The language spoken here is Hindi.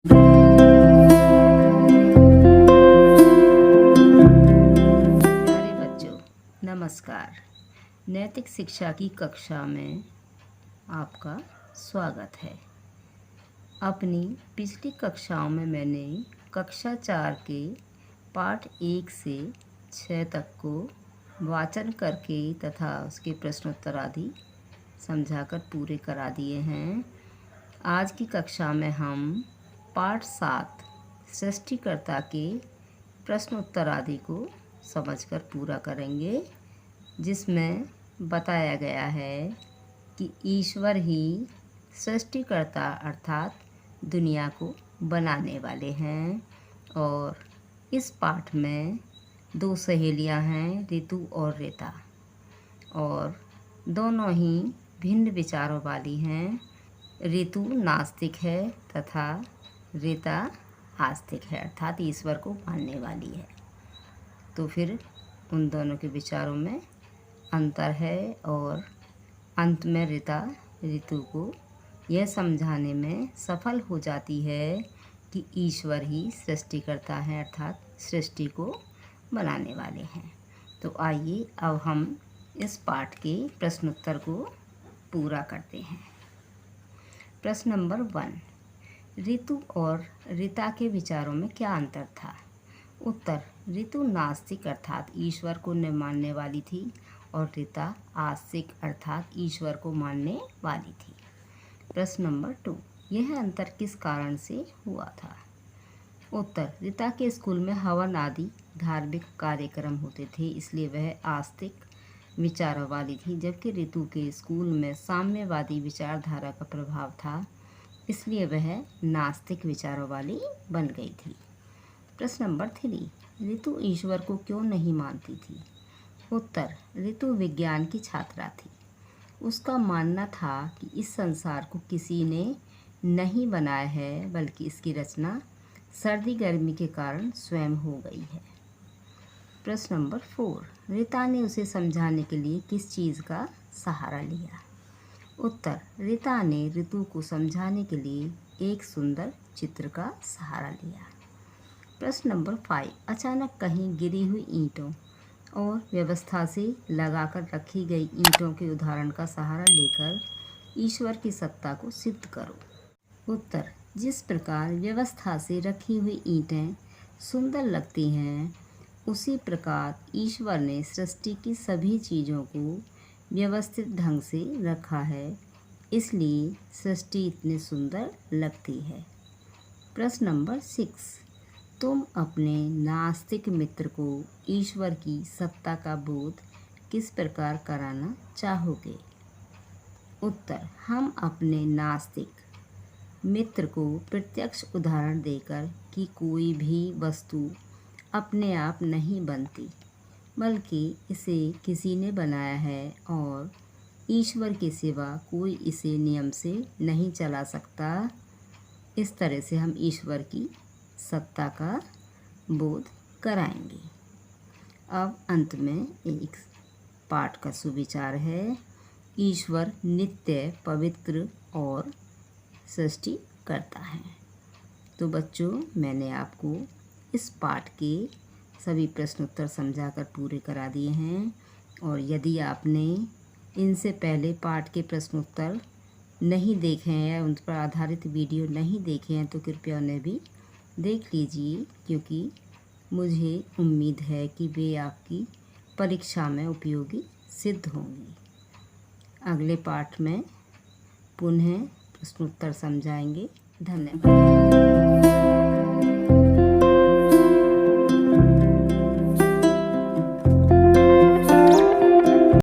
प्यारे बच्चों, नमस्कार। नैतिक शिक्षा की कक्षा में आपका स्वागत है। अपनी पिछली कक्षाओं में मैंने कक्षा 4 के पाठ 1 से 6 तक को वाचन करके तथा उसके प्रश्नोत्तर आदि समझाकर पूरे करा दिए हैं। आज की कक्षा में हम पाठ 7 सृष्टिकर्ता के प्रश्नोत्तर आदि को समझकर पूरा करेंगे, जिसमें बताया गया है कि ईश्वर ही सृष्टिकर्ता अर्थात दुनिया को बनाने वाले हैं। और इस पाठ में 2 सहेलियां हैं, ऋतु और रीता, और दोनों ही भिन्न विचारों वाली हैं। ऋतु नास्तिक है तथा रीता आस्तिक है अर्थात ईश्वर को मानने वाली है। तो फिर उन दोनों के विचारों में अंतर है और अंत में रीता ऋतु को यह समझाने में सफल हो जाती है कि ईश्वर ही सृष्टिकर्ता है अर्थात सृष्टि को बनाने वाले हैं। तो आइए अब हम इस पाठ के प्रश्नोत्तर को पूरा करते हैं। प्रश्न नंबर 1, ऋतु और रीता के विचारों में क्या अंतर था? उत्तर, ऋतु नास्तिक अर्थात ईश्वर को न मानने वाली थी और रीता आस्तिक अर्थात ईश्वर को मानने वाली थी। प्रश्न नंबर 2, यह अंतर किस कारण से हुआ था? उत्तर, रीता के स्कूल में हवन आदि धार्मिक कार्यक्रम होते थे, इसलिए वह आस्तिक विचारों वाली थी, जबकि ऋतु के स्कूल में साम्यवादी विचारधारा का प्रभाव था, इसलिए वह नास्तिक विचारों वाली बन गई थी। प्रश्न नंबर 3, ऋतु ईश्वर को क्यों नहीं मानती थी? उत्तर, ऋतु विज्ञान की छात्रा थी। उसका मानना था कि इस संसार को किसी ने नहीं बनाया है, बल्कि इसकी रचना सर्दी गर्मी के कारण स्वयं हो गई है। प्रश्न नंबर 4, रीता ने उसे समझाने के लिए किस चीज़ का सहारा लिया? उत्तर, रीता ने ऋतु को समझाने के लिए एक सुंदर चित्र का सहारा लिया। प्रश्न नंबर 5, अचानक कहीं गिरी हुई ईंटों और व्यवस्था से लगाकर रखी गई ईंटों के उदाहरण का सहारा लेकर ईश्वर की सत्ता को सिद्ध करो। उत्तर, जिस प्रकार व्यवस्था से रखी हुई ईंटें सुंदर लगती हैं, उसी प्रकार ईश्वर ने सृष्टि की सभी चीज़ों को व्यवस्थित ढंग से रखा है, इसलिए सृष्टि इतनी सुंदर लगती है। प्रश्न नंबर 6, तुम अपने नास्तिक मित्र को ईश्वर की सत्ता का बोध किस प्रकार कराना चाहोगे? उत्तर, हम अपने नास्तिक मित्र को प्रत्यक्ष उदाहरण देकर कि कोई भी वस्तु अपने आप नहीं बनती, बल्कि इसे किसी ने बनाया है और ईश्वर के सिवा कोई इसे नियम से नहीं चला सकता, इस तरह से हम ईश्वर की सत्ता का बोध कराएंगे। अब अंत में एक पाठ का सुविचार है, ईश्वर नित्य पवित्र और सृष्टि करता है। तो बच्चों, मैंने आपको इस पाठ के सभी प्रश्नोत्तर समझाकर पूरे करा दिए हैं, और यदि आपने इनसे पहले पाठ के प्रश्नोत्तर नहीं देखे हैं या उन पर आधारित वीडियो नहीं देखे हैं तो कृपया उन्हें भी देख लीजिए, क्योंकि मुझे उम्मीद है कि वे आपकी परीक्षा में उपयोगी सिद्ध होंगी। अगले पाठ में पुनः प्रश्नोत्तर समझाएंगे। धन्यवाद।